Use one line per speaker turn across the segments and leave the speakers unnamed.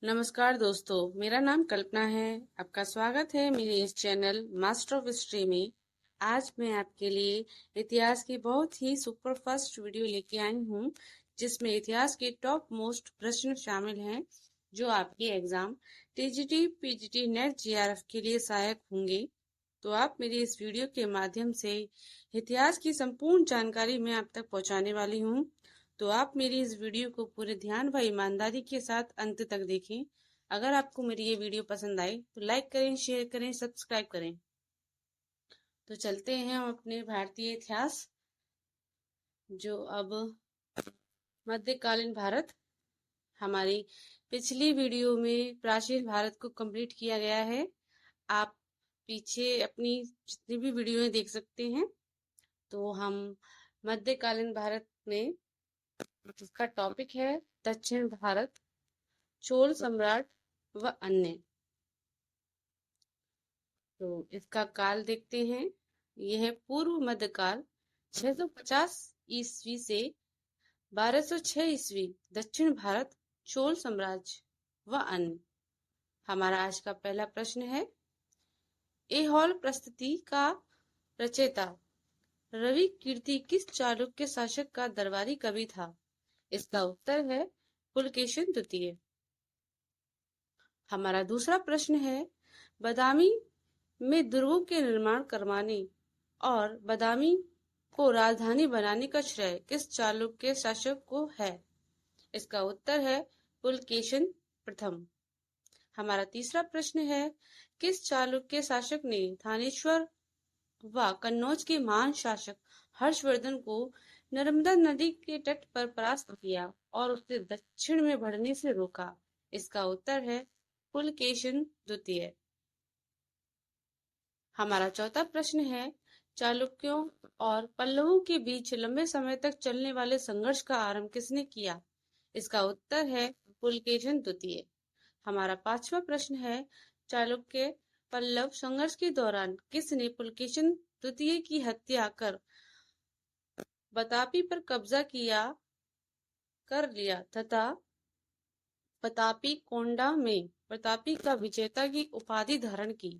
नमस्कार दोस्तों, मेरा नाम कल्पना है। आपका स्वागत है मेरे इस चैनल मास्टर ऑफ हिस्ट्री में। आज मैं आपके लिए इतिहास की बहुत ही सुपर फास्ट वीडियो लेके आई हूँ, जिसमें इतिहास के टॉप मोस्ट प्रश्न शामिल हैं, जो आपके exam TGT, PGT, net, GRF के लिए सहायक होंगे। तो आप मेरी इस वीडियो के माध्यम से इतिहास की संपूर्ण जानकारी मैं आप तक पहुंचाने वाली हूँ। तो आप मेरी इस वीडियो को पूरे ध्यान व ईमानदारी के साथ अंत तक देखें। अगर आपको मेरी ये वीडियो पसंद आए तो लाइक करें, शेयर करें, सब्सक्राइब करें। तो चलते हैं हम अपने भारतीय इतिहास, जो अब मध्यकालीन भारत। हमारी पिछली वीडियो में प्राचीन भारत को कंप्लीट किया गया है। आप पीछे अपनी जितनी भी वीडियो देख सकते हैं। तो हम मध्यकालीन भारत में, इसका टॉपिक है दक्षिण भारत, चोल सम्राट व अन्य। तो इसका काल देखते हैं। यह है पूर्व मध्यकाल 650 ईस्वी से 1206 ईस्वी, दक्षिण भारत, चोल साम्राज्य व अन्य। हमारा आज का पहला प्रश्न है, ऐहोल प्रस्तुति का रचयिता रवि कीर्ति किस चालुक्य शासक का दरबारी कवि था? इसका उत्तर है पुलकेशिन द्वितीय। हमारा दूसरा प्रश्न है, बादामी में दुर्गों के निर्माण करवाने और बादामी को राजधानी बनाने का श्रेय किस चालुक्य शासक को है? इसका उत्तर है पुलकेशिन प्रथम। हमारा तीसरा प्रश्न है, किस चालुक्य शासक ने थानेश्वर व कन्नौज के महान शासक हर्षवर्धन को नर्मदा नदी के तट पर परास्त किया और उसे दक्षिण में बढ़ने से रोका? इसका उत्तर है पुलकेशिन द्वितीय। हमारा चौथा प्रश्न है, चालुक्यों और पल्लवों के बीच लंबे समय तक चलने वाले संघर्ष का आरंभ किसने किया? इसका उत्तर है पुलकेशिन द्वितीय। हमारा पांचवा प्रश्न है, चालुक्य पल्लव संघर्ष के दौरान किसने पुलकेशिन द्वितीय की हत्या कर बतापी पर कब्जा कर लिया तथा प्रतापी कोंडा में प्रतापी का विजेता की उपाधि धारण की?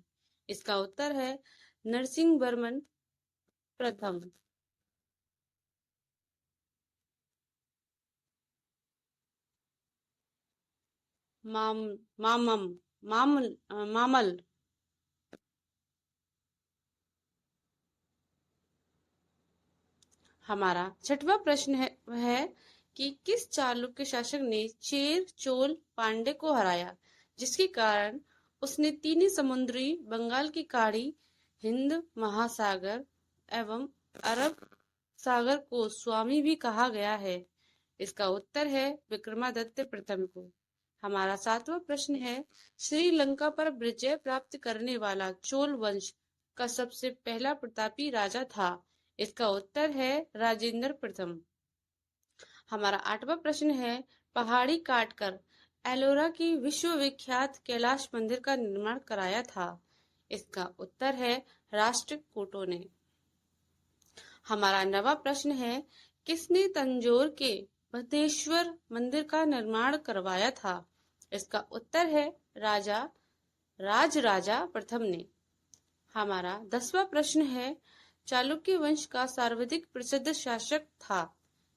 इसका उत्तर है नरसिंह वर्मन प्रथम। माम मामम मामल मामल। हमारा छठवां प्रश्न है कि किस चालुक्य शासक ने चेर चोल पांडे को हराया, जिसके कारण उसने तीन समुद्री बंगाल की खाड़ी, हिंद महासागर एवं अरब सागर को स्वामी भी कहा गया है? इसका उत्तर है विक्रमादित्य प्रथम को। हमारा सातवां प्रश्न है, श्रीलंका पर विजय प्राप्त करने वाला चोल वंश का सबसे पहला प्रतापी राजा था? इसका उत्तर है राजेंद्र प्रथम। हमारा आठवां प्रश्न है, पहाड़ी काटकर एलोरा की विश्वविख्यात कैलाश मंदिर का निर्माण कराया था? इसका उत्तर है राष्ट्रकूटों ने। हमारा नवा प्रश्न है, किसने तंजौर के बृहदेश्वर मंदिर का निर्माण करवाया था? इसका उत्तर है राजा प्रथम ने। हमारा 10वां प्रश्न है, चालुक्य वंश का सर्वाधिक प्रसिद्ध शासक था?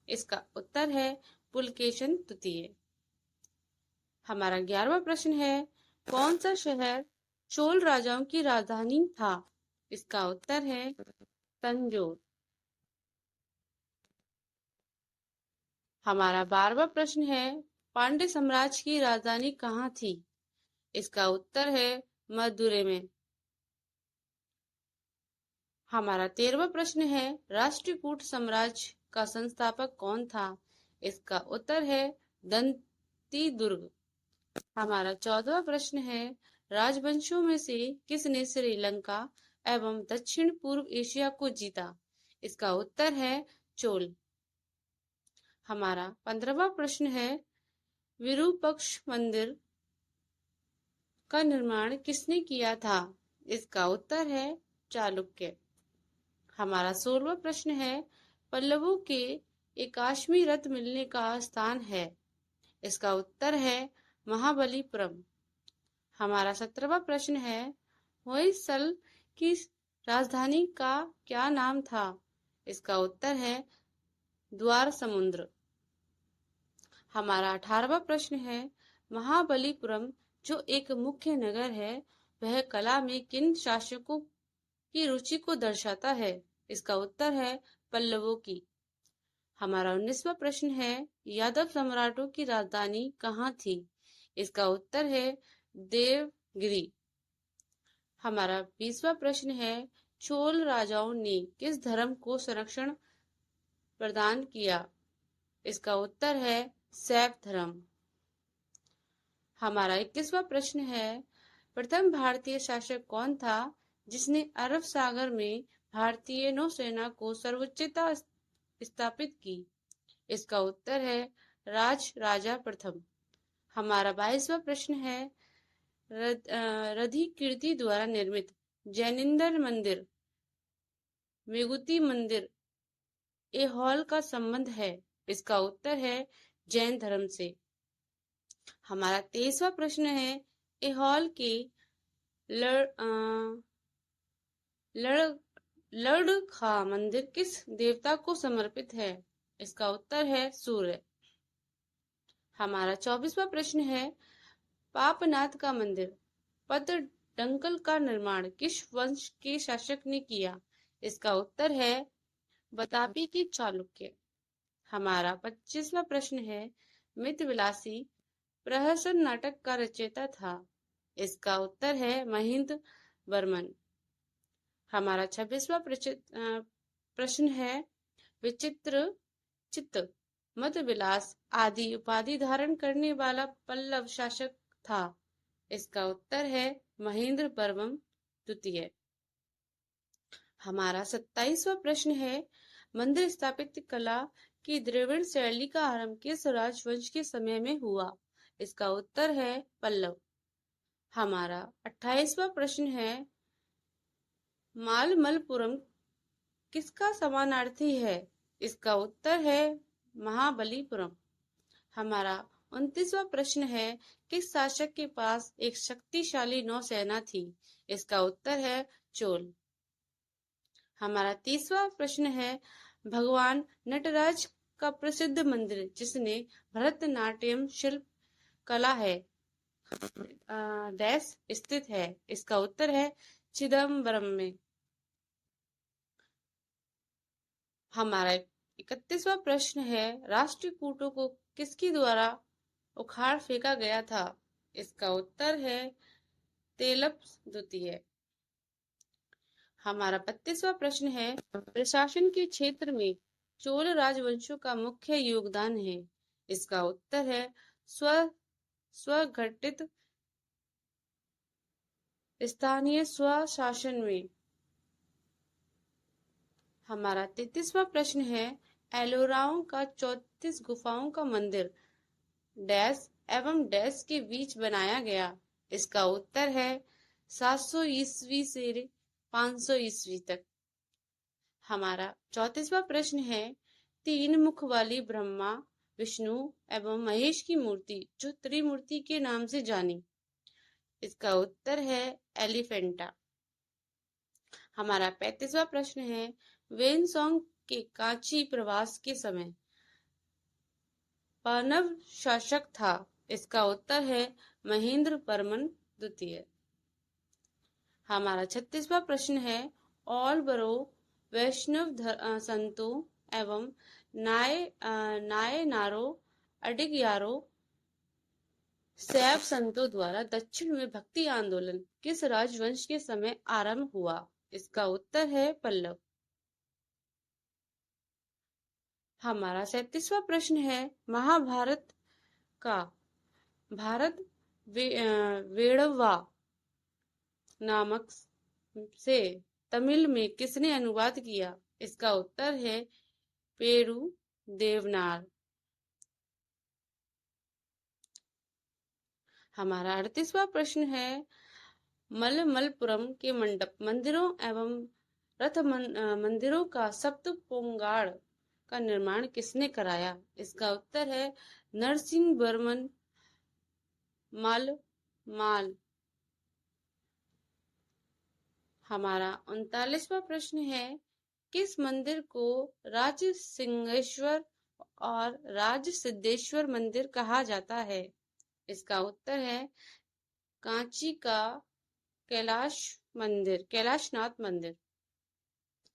इसका उत्तर है पुलकेशिन द्वितीय। हमारा 11वां प्रश्न है, कौन सा शहर चोल राजाओं की राजधानी था? इसका उत्तर है तंजौर। हमारा 12वां प्रश्न है, पांड्य साम्राज्य की राजधानी कहाँ थी? इसका उत्तर है मदुरै में। हमारा 13वां प्रश्न है, राष्ट्रकूट साम्राज्य का संस्थापक कौन था? इसका उत्तर है दंती दुर्ग। हमारा 14वां प्रश्न है, राजवंशों में से किसने श्रीलंका एवं दक्षिण पूर्व एशिया को जीता? इसका उत्तर है चोल। हमारा 15वां प्रश्न है, विरूपाक्ष मंदिर का निर्माण किसने किया था? इसका उत्तर है चालुक्य। हमारा 16वां प्रश्न है, पल्लवों के एकाश्मी रथ मिलने का स्थान है? इसका उत्तर है महाबलीपुरम। हमारा 17वां प्रश्न है, होयसल की राजधानी का क्या नाम था? इसका उत्तर है द्वार समुद्र। हमारा 18वां प्रश्न है, महाबलीपुरम जो एक मुख्य नगर है, वह कला में किन शासकों की रुचि को दर्शाता है? इसका उत्तर है पल्लवों की। हमारा 19वां प्रश्न है, यादव सम्राटों की राजधानी कहाँ थी? इसका उत्तर है देवगिरी। हमारा 20वां प्रश्न है, चोल राजाओं ने किस धर्म को संरक्षण प्रदान किया? इसका उत्तर है शैव धर्म। हमारा 21वां प्रश्न है, प्रथम भारतीय शासक कौन था जिसने अरब सागर में भारतीय नौसेना को सर्वोच्चता स्थापित की? इसका उत्तर है राजा प्रथम। हमारा 22वां प्रश्न है, रधिकीर्ति द्वारा निर्मित जैनिंदर मंदिर विभूति मंदिर ऐहोल का संबंध है? इसका उत्तर है जैन धर्म से। हमारा 23वां प्रश्न है, ऐहोल के लड़खा मंदिर किस देवता को समर्पित है? इसका उत्तर है सूर्य। हमारा 24वां प्रश्न है, पापनाथ का मंदिर पद्मडंकल का निर्माण किस वंश के शासक ने किया? इसका उत्तर है बतापी की चालुक्य। हमारा 25वां प्रश्न है, मितविलासी प्रहसन नाटक का रचयिता था? इसका उत्तर है महिंद वर्मन। हमारा 26वां प्रश्न है, विचित्र चित्त मदविलास आदि उपाधि धारण करने वाला पल्लव शासक था? इसका उत्तर है महेंद्र वर्मन द्वितीय। हमारा 27वां प्रश्न है, मंदिर स्थापित कला की द्रविड़ शैली का आरंभ किस राजवंश के समय में हुआ? इसका उत्तर है पल्लव। हमारा 28वां प्रश्न है, मालमलपुरम किसका समानार्थी है? इसका उत्तर है महाबलीपुरम। हमारा 29वां प्रश्न है, किस शासक के पास एक शक्तिशाली नौसेना थी? इसका उत्तर है चोल। हमारा 30वां प्रश्न है, भगवान नटराज का प्रसिद्ध मंदिर जिसने भरतनाट्यम शिल्प कला है देश स्थित है? इसका उत्तर है चिदम्बरम में। हमारा 31वां प्रश्न है, राष्ट्रकूटों को किसके द्वारा उखाड़ फेंका गया था? इसका उत्तर है तेलप्स द्वितीय। हमारा 32वां प्रश्न है, प्रशासन के क्षेत्र में चोल राजवंशों का मुख्य योगदान है? इसका उत्तर है स्वगठित स्थानीय स्वशासन में। हमारा 33वां प्रश्न है, एलोराओं का 34 गुफाओं का मंदिर डैश एवं डैश के बीच बनाया गया? इसका उत्तर है 700 ईस्वी से 500 ईस्वी तक। हमारा 34वां प्रश्न है, 3 मुख वाली ब्रह्मा विष्णु एवं महेश की मूर्ति जो त्रिमूर्ति के नाम से जानी? इसका उत्तर है एलिफेंटा। हमारा 35वां प्रश्न है, वेनसोंग के कांची प्रवास के समय पानव शासक था? इसका उत्तर है महेंद्र वर्मन द्वितीय। हमारा 36वां प्रश्न है, ऑल बरो वैष्णव संतों एवं नायनारो अडिगयारो शैव संतों द्वारा दक्षिण में भक्ति आंदोलन किस राजवंश के समय आरंभ हुआ? इसका उत्तर है पल्लव। हमारा 37वां प्रश्न है, महाभारत का भारत वेड़वा नामक से तमिल में किसने अनुवाद किया? इसका उत्तर है पेरू देवनार। हमारा 38वां प्रश्न है, मलमलपुरम के मंडप मंदिरों एवं रथ मंदिरों का सप्तपोंगाड़ का निर्माण किसने कराया? इसका उत्तर है नरसिंह वर्मन मल, माल। हमारा 39वां प्रश्न है, किस मंदिर को राज सिंहेश्वर और राज सिद्धेश्वर मंदिर कहा जाता है? इसका उत्तर है कांची का कैलाशनाथ मंदिर।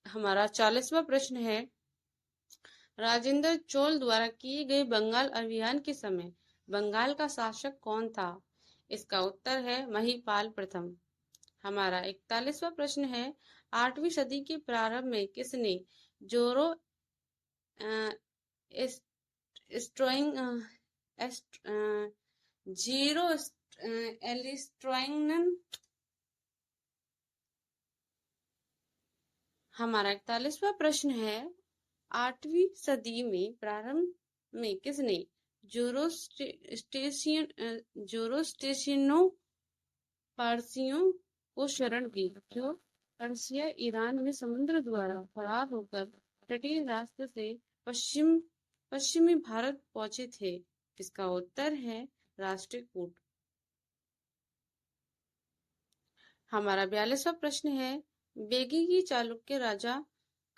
हमारा 40वां प्रश्न है, राजेंद्र चोल द्वारा किए गए बंगाल अभियान के समय बंगाल का शासक कौन था? इसका उत्तर है महिपाल प्रथम। हमारा 41वां प्रश्न है, 8वीं सदी के प्रारंभ में किसने जोरो स्ट्रोइंग जीरो एलिस्ट्रोइंगन। हमारा 41वां प्रश्न है, 8वीं सदी में प्रारंभ में किसने जोरोस्टेशियनों पारसियों को शरण दी, जो पर्शिया ईरान में समुद्र द्वारा फरार होकर तटीय रास्ते से पश्चिमी भारत पहुंचे थे? इसका उत्तर है राष्ट्रकूट। हमारा 42वां प्रश्न है, बेगी की चालुक्य राजा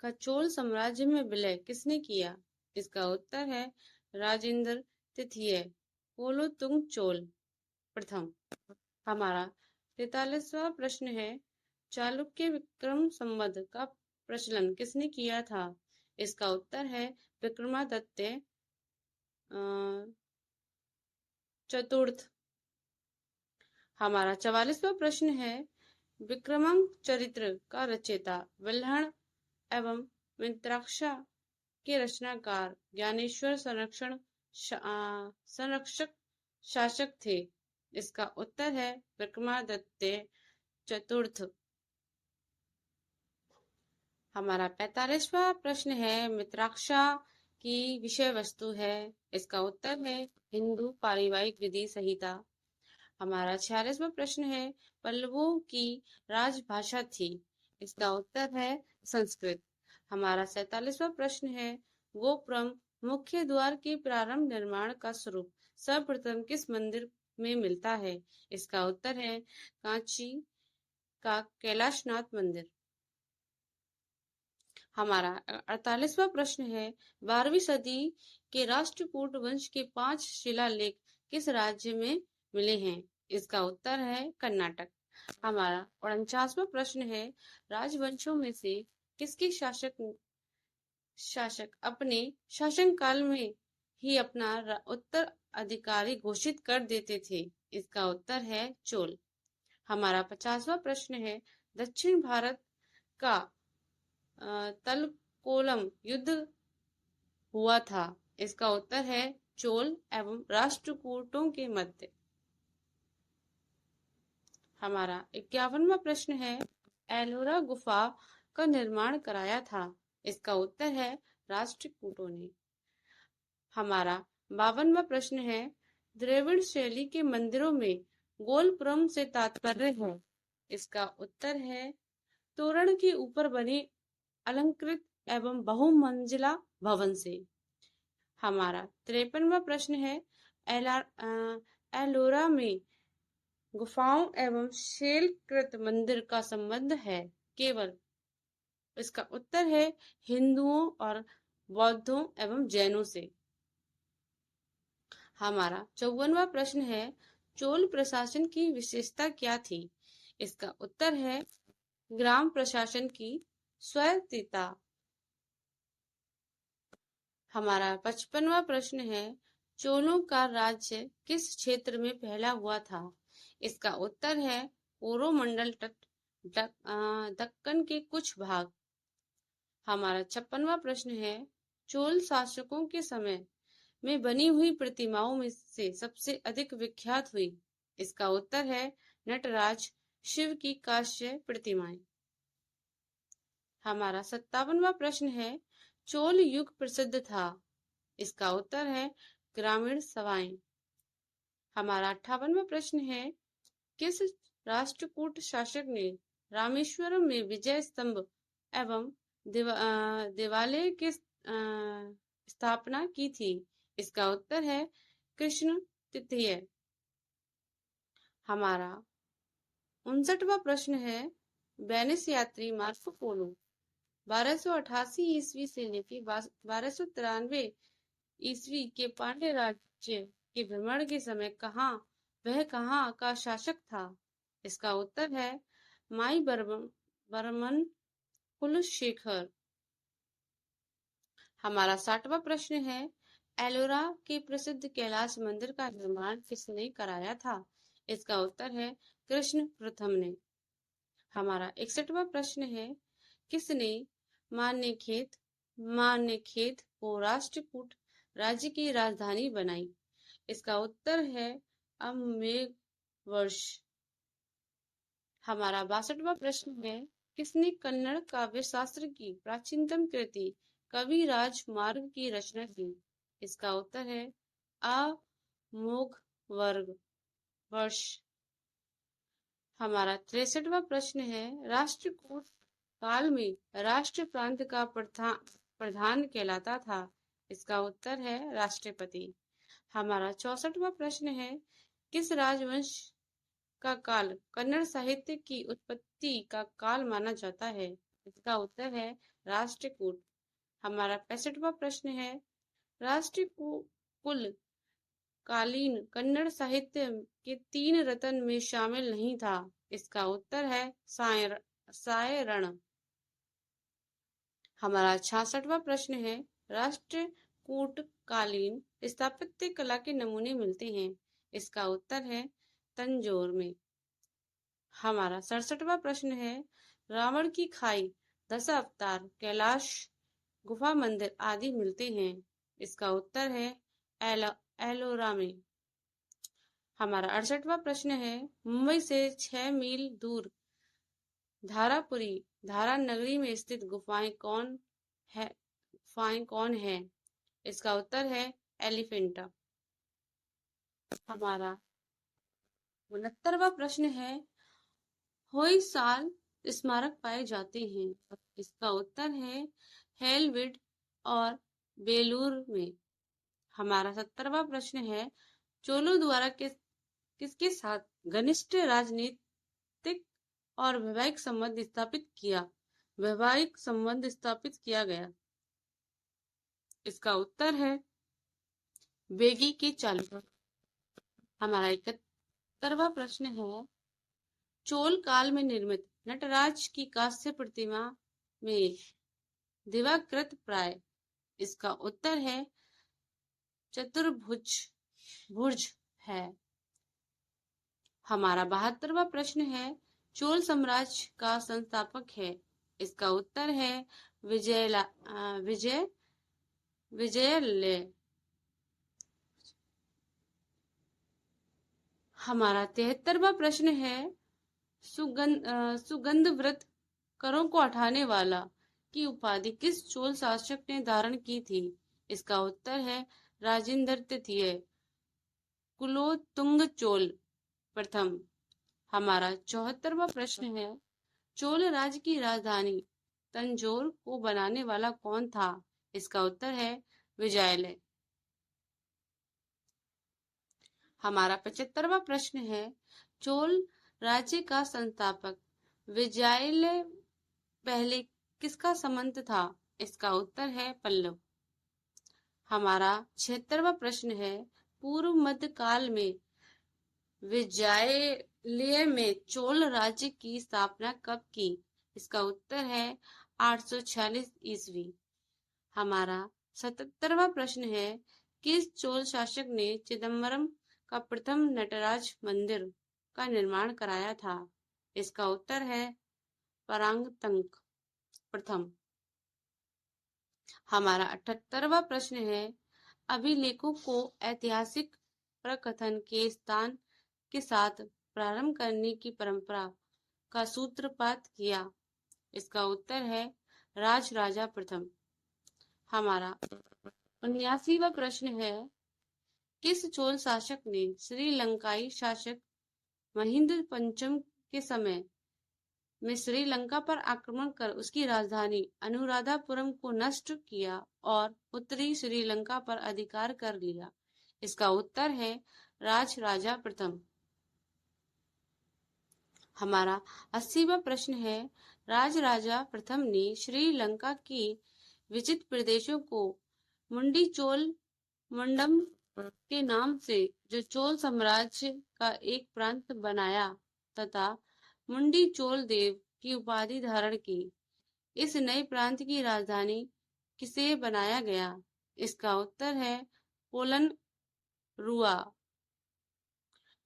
का चोल साम्राज्य में विलय किसने किया? इसका उत्तर है राजेंद्र तृतीय कुलोत्तुंग चोल प्रथम। हमारा 43वां प्रश्न है, चालुक्य विक्रम संवत का प्रचलन किसने किया था? इसका उत्तर है विक्रमादित्य चतुर्थ। हमारा 44वां प्रश्न है, विक्रमंक चरित्र का रचयिता विल्हण एवं मित्राक्षा के रचनाकार ज्ञानेश्वर संरक्षक शासक थे? इसका उत्तर है विक्रमादित्य चतुर्थ। हमारा 45वां प्रश्न है, मित्राक्षा की विषय वस्तु है? इसका उत्तर है हिंदू पारिवारिक विधि संहिता। हमारा 46वां प्रश्न है, पल्लवों की राजभाषा थी? इसका उत्तर है संस्कृत। हमारा 47वां प्रश्न है, गोपुरम मुख्य द्वार के प्रारंभ निर्माण का स्वरूप सर्वप्रथम किस मंदिर में मिलता है? इसका उत्तर है कांची का कैलाशनाथ मंदिर। हमारा 48वां प्रश्न है, 12वीं सदी के राष्ट्रकूट वंश के 5 शिलालेख किस राज्य में मिले हैं? इसका उत्तर है कर्नाटक। हमारा 49वां प्रश्न है, राजवंशों में से किसके शासक अपने शासनकाल में ही अपना उत्तराधिकारी घोषित कर देते थे? इसका उत्तर है चोल। हमारा 50वां प्रश्न है, दक्षिण भारत का तलकोलम युद्ध हुआ था? इसका उत्तर है चोल एवं राष्ट्रकूटों के मध्य। हमारा 51वां प्रश्न है, एलोरा गुफा का निर्माण कराया था? इसका उत्तर है राष्ट्रकूटों ने। हमारा 52वां प्रश्न है, द्रविड़ शैली के मंदिरों में गोलपुरम से तात्पर्य है? इसका उत्तर है तोरण के ऊपर बने अलंकृत एवं बहुमंजिला भवन से। हमारा 53वां प्रश्न है, एलोरा में गुफाओं एवं शैलकृत मंदिर का संबंध है केवल? इसका उत्तर है हिंदुओं और बौद्धों एवं जैनों से। हमारा 54वां प्रश्न है, चोल प्रशासन की विशेषता क्या थी? इसका उत्तर है ग्राम प्रशासन की स्वायत्तता। हमारा 55वां प्रश्न है, चोलों का राज्य किस क्षेत्र में फैला हुआ था? इसका उत्तर है कोरोमंडल तट दक्कन के कुछ भाग। हमारा 56वां प्रश्न है, चोल शासकों के समय में बनी हुई प्रतिमाओं में से सबसे अधिक विख्यात हुई? इसका उत्तर है नटराज शिव की कांस्य प्रतिमाएं। हमारा 57वां प्रश्न है, चोल युग प्रसिद्ध था? इसका उत्तर है ग्रामीण सभाएं। हमारा 58वां प्रश्न है, किस राष्ट्रकूट शासक ने रामेश्वरम में विजय स्तंभ एवं देवालय की स्थापना की थी? इसका उत्तर है कृष्ण तृतीय। हमारा 59वां प्रश्न है, वेनिस यात्री मार्को पोलो 1288 ईस्वी से लेकर 1293 ईस्वी के पांड्य राज्य के भ्रमण के समय वह कहाँ का शासक था? इसका उत्तर है माई बर्मन कुलशेखर। हमारा 60वां प्रश्न है, एलोरा के प्रसिद्ध कैलाश मंदिर का निर्माण किसने कराया था? इसका उत्तर है कृष्ण प्रथम ने। हमारा 61वां प्रश्न है, किसने मान्यखेत को राष्ट्रकूट राज्य की राजधानी बनाई? इसका उत्तर है अम्मेवर्ष। हमारा 62वां प्रश्न है, किसने कन्नड़ काव्य शास्त्र की प्राचीनतम कृति कविराज मार्ग की रचना की? इसका उत्तर है अमोघ वर्ग वर्ष। हमारा 63वां प्रश्न है, राष्ट्रकूट काल में राष्ट्र प्रांत का प्रधान कहलाता था? इसका उत्तर है राष्ट्रपति। हमारा 64वां प्रश्न है, किस राजवंश का काल कन्नड़ साहित्य की उत्पत्ति का काल माना जाता है? इसका उत्तर है राष्ट्रकूट। हमारा 65वां प्रश्न है, राष्ट्रकूल कालीन कन्नड़ साहित्य के 3 रत्न में शामिल नहीं था? इसका उत्तर है सायरण। हमारा 66वां प्रश्न है, राष्ट्रकूट कालीन स्थापत्य कला के नमूने मिलते हैं? इसका उत्तर है तंजौर में। हमारा 67वां प्रश्न है, रावण की खाई, दश अवतार, कैलाश गुफा मंदिर आदि मिलते हैं? इसका उत्तर है एलोरा में। हमारा 68वां प्रश्न है, मुंबई से 6 मील दूर धारा नगरी में स्थित गुफाएं कौन है? इसका उत्तर है एलिफेंटा। हमारा 69वां प्रश्न है, होयसाल स्मारक पाए जाते हैं? इसका उत्तर है हेलविड और बेलूर में। हमारा 70वां प्रश्न है, चोलों द्वारा किसके साथ घनिष्ठ राजनीतिक और वैवाहिक संबंध स्थापित किया गया? इसका उत्तर है बेगी के चालुक्य। हमारा 71वां प्रश्न है, चोल काल में निर्मित नटराज की कांस्य प्रतिमा में दिवाकृत प्राय? इसका उत्तर है चतुर्भुज है। हमारा 72वां प्रश्न है, चोल साम्राज्य का संस्थापक है? इसका उत्तर है विजयले। हमारा 73वां प्रश्न है, सुगंध व्रत करों को हटाने वाला की उपाधि किस चोल शासक ने धारण की थी? इसका उत्तर है राजेंद्र तृतीय कुलोत्तुंग चोल प्रथम। हमारा 74वां प्रश्न है, चोल राज्य की राजधानी तंजौर को बनाने वाला कौन था? इसका उत्तर है विजयले। हमारा 75वां प्रश्न है, चोल राज्य का संस्थापक विजयले पहले किसका संबंध था? इसका उत्तर है पल्लव। हमारा 76वां प्रश्न है, पूर्व मध्य काल में विजयले में चोल राज्य की स्थापना कब की? इसका उत्तर है 846 ईस्वी। हमारा 77वां प्रश्न है, किस चोल शासक ने चिदम्बरम का प्रथम नटराज मंदिर का निर्माण कराया था? इसका उत्तर है परांगतंक प्रथम। हमारा 78वां प्रश्न है, अभिलेखों को ऐतिहासिक प्रकथन के स्थान के साथ प्रारंभ करने की परंपरा का सूत्रपात किया? इसका उत्तर है राजा प्रथम। हमारा 79वां प्रश्न है, किस चोल शासक ने श्रीलंकाई शासक महिंद्र पंचम के समय में श्रीलंका पर आक्रमण कर उसकी राजधानी अनुराधापुरम को नष्ट किया और उत्तरी श्रीलंका पर अधिकार कर लिया? इसका उत्तर है राजा प्रथम। हमारा 80वां प्रश्न है, राजराजा प्रथम ने श्रीलंका के विजित प्रदेशों को मुंडम के नाम से जो चोल साम्राज्य का एक प्रांत बनाया तथा मुंडी चोल देव की उपाधि धारण की। इस नए प्रांत की राजधानी किसे बनाया गया? इसका उत्तर है पोलन रुआ।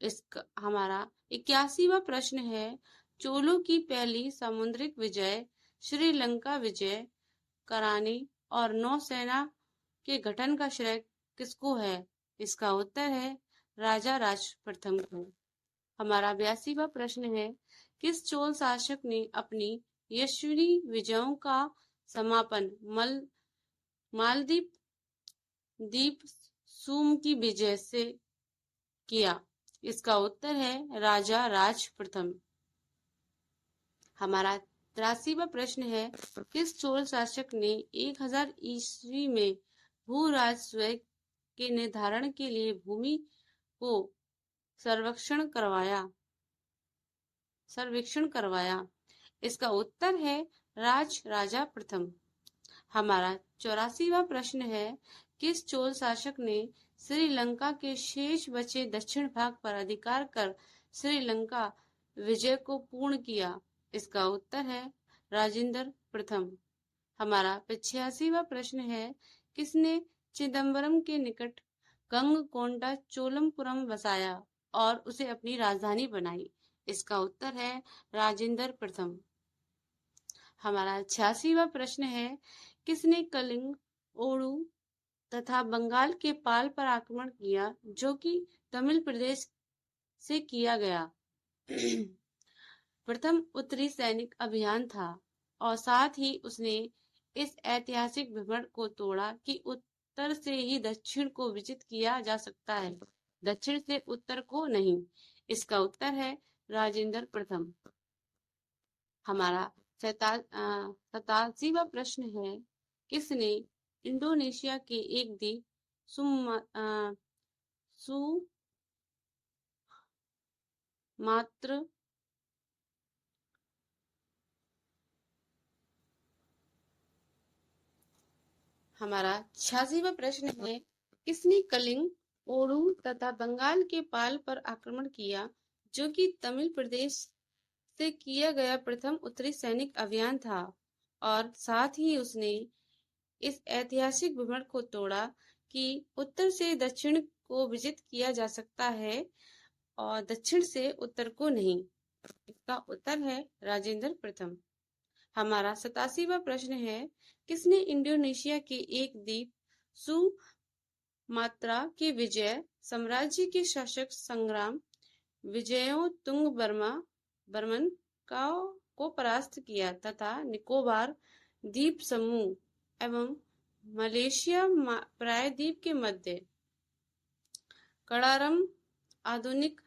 इसका हमारा 81वां प्रश्न है, चोलों की पहली सामुद्रिक विजय, श्रीलंका विजय कराने और नौसेना के गठन का श्रेय किसको है? इसका उत्तर है राजा राज प्रथम को। हमारा 82वां प्रश्न है, किस चोल शासक ने अपनी यशस्वी विजयों का समापन मालदीव द्वीप सूम की विजय से किया? इसका उत्तर है राजा राज प्रथम। हमारा 83वां प्रश्न है, किस चोल शासक ने 1000 ईस्वी में भू राजस्व के निर्धारण के लिए भूमि को सर्वेक्षण करवाया? इसका उत्तर है राजा प्रथम। हमारा 84वां प्रश्न है, किस चोल शासक ने श्रीलंका के शेष बचे दक्षिण भाग पर अधिकार कर श्रीलंका विजय को पूर्ण किया? इसका उत्तर है राजेंद्र प्रथम। हमारा 85वां प्रश्न है, किसने चिदम्बरम के निकट गंगकोंडा चोलमपुरम बसाया और उसे अपनी राजधानी बनाई? इसका उत्तर है राजेंद्र प्रथम। हमारा 86वां प्रश्न है, किसने कलिंग, ओडू तथा बंगाल के पाल पर आक्रमण किया जो कि तमिल प्रदेश से किया गया? प्रथम उत्तरी सैनिक अभियान था और साथ ही उसने इस ऐतिहासिक विवरण को तोड़ा कि उत्तर से ही दक्षिण को विजित किया जा सकता है, दक्षिण से उत्तर को नहीं। इसका उत्तर है राजेंद्र प्रथम। हमारा 87वां प्रश्न है, किसने इंडोनेशिया के एक द्वीप सुमात्र हमारा 86वां प्रश्न है, किसने कलिंग, ओडू तथा बंगाल के पाल पर आक्रमण किया जो कि तमिल प्रदेश से किया गया प्रथम उत्तरी सैनिक अभियान था और साथ ही उसने इस ऐतिहासिक विवरण को तोड़ा कि उत्तर से दक्षिण को विजित किया जा सकता है और दक्षिण से उत्तर को नहीं? इसका उत्तर है राजेंद्र प्रथम। हमारा 87वां प्रश्न है, किसने इंडोनेशिया के एक द्वीप सुमात्रा के विजय साम्राज्य के शासक संग्राम विजयों तुंग बर्मन को परास्त किया तथा निकोबार द्वीप समूह एवं मलेशिया प्रायद्वीप के मध्य कड़ारम आधुनिक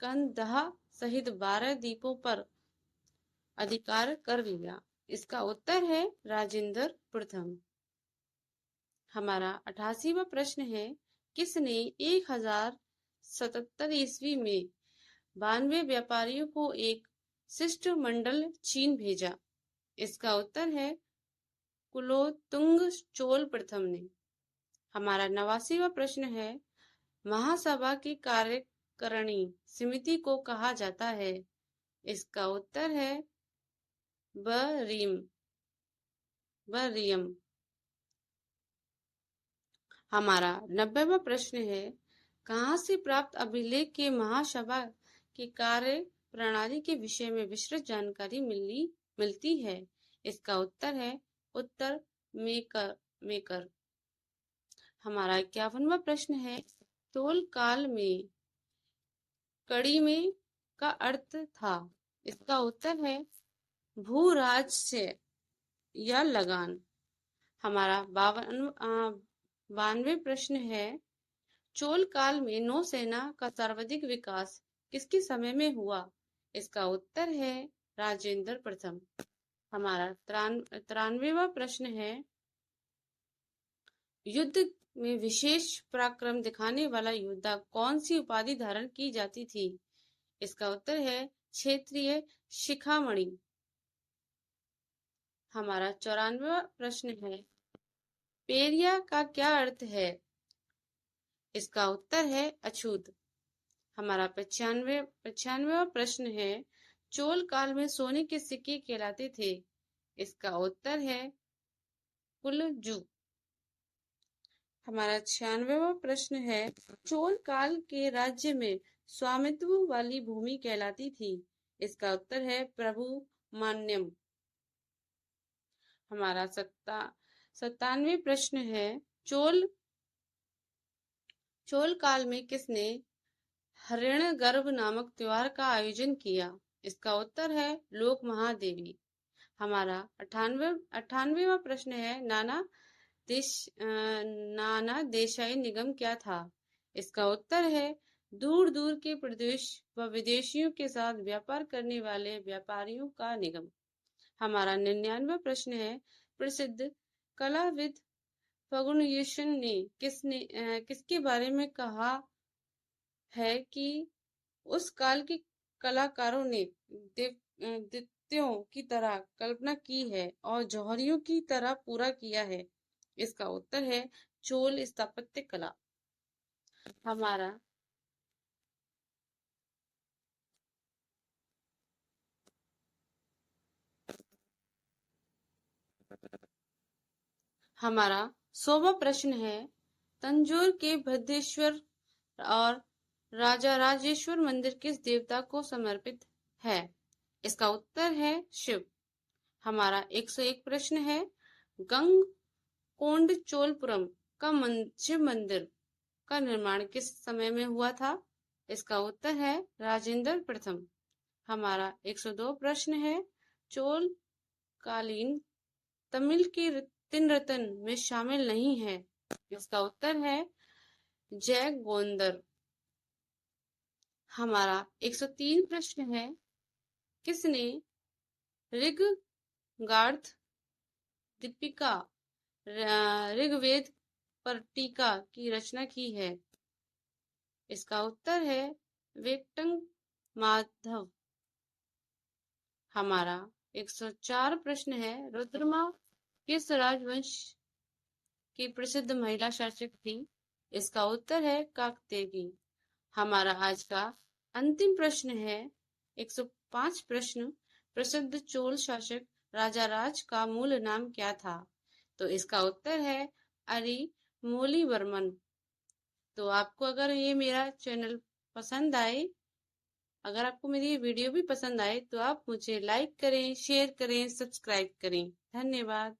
कंदहा सहित 12 द्वीपों पर अधिकार कर लिया? इसका उत्तर है राजेंद्र प्रथम। हमारा 88वां प्रश्न है, किसने 1077 ईस्वी में 92 व्यापारियों को एक शिष्टमंडल चीन भेजा? इसका उत्तर है कुलोत्तुंग चोल प्रथम ने। हमारा 89वां प्रश्न है, महासभा की कार्यकारिणी समिति को कहा जाता है? इसका उत्तर है बरियम। हमारा 90वां प्रश्न है, कहाँ से प्राप्त अभिलेख के महासभा की कार्य प्रणाली के विषय में विस्तृत जानकारी मिलती है? इसका उत्तर है उत्तर मेकर। हमारा 51वां प्रश्न है, चोल काल में कड़ी में का अर्थ था? इसका उत्तर है भू राजस्व या लगान। हमारा 92 प्रश्न है, चोल काल में नौसेना का सर्वाधिक विकास किसके समय में हुआ? इसका उत्तर है राजेंद्र प्रथम। हमारा 93वां प्रश्न है, युद्ध में विशेष पराक्रम दिखाने वाला योद्धा कौन सी उपाधि धारण की जाती थी? इसका उत्तर है क्षेत्रीय शिखामणि। हमारा 94वां प्रश्न है, पेरिया का क्या अर्थ है? इसका उत्तर है अछूत। हमारा 95वां प्रश्न है, चोल काल में सोने के सिक्के कहलाते थे। इसका उत्तर है कुलजू। हमारा 96वां प्रश्न है, चोल काल के राज्य में स्वामित्व वाली भूमि कहलाती थी। इसका उत्तर है प्रभु मान्यम। हमारा 97वें प्रश्न है, चोल काल में किसने हरिणगर्भ नामक त्योहार का आयोजन किया? इसका उत्तर है लोक महादेवी। हमारा 98वां प्रश्न है, नाना देशाई निगम क्या था? इसका उत्तर है दूर दूर के प्रदेश व विदेशियों के साथ व्यापार करने वाले व्यापारियों का निगम। हमारा 99वां प्रश्न है, प्रसिद्ध कलाविद फगुनयुशन ने किसके बारे में कहा है कि उस काल के कलाकारों ने दैत्यों की तरह कल्पना की है और जौहरियों की तरह पूरा किया है? इसका उत्तर है चोल स्थापत्य कला। हमारा हमारा 100वां प्रश्न है, तंजौर के भद्रेश्वर और राजा राजेश्वर मंदिर किस देवता को समर्पित है? इसका उत्तर है शिव। हमारा 101 प्रश्न है, गंग कोंडचोलपुरम का शिव मंदिर का निर्माण किस समय में हुआ था? इसका उत्तर है राजेंद्र प्रथम। हमारा 102 प्रश्न है, चोल कालीन तमिल के तीन रत्न में शामिल नहीं है। इसका उत्तर है जय गोंदर। हमारा 103 प्रश्न है, किसने ऋग्गार्थ दीपिका ऋग्वेद पर टीका की रचना की है? इसका उत्तर है वेंकट माधव। हमारा 104 प्रश्न है, रुद्रमा किस राजवंश की प्रसिद्ध महिला शासक थी? इसका उत्तर है काकतीय। हमारा आज का अंतिम प्रश्न है 105 प्रश्न, प्रसिद्ध चोल शासक राजा राज का मूल नाम क्या था? तो इसका उत्तर है अरिमोलीवर्मन। तो आपको अगर ये मेरा चैनल पसंद आए, अगर आपको मेरी ये वीडियो भी पसंद आए तो आप मुझे लाइक करें, शेयर करें, सब्सक्राइब करें। धन्यवाद।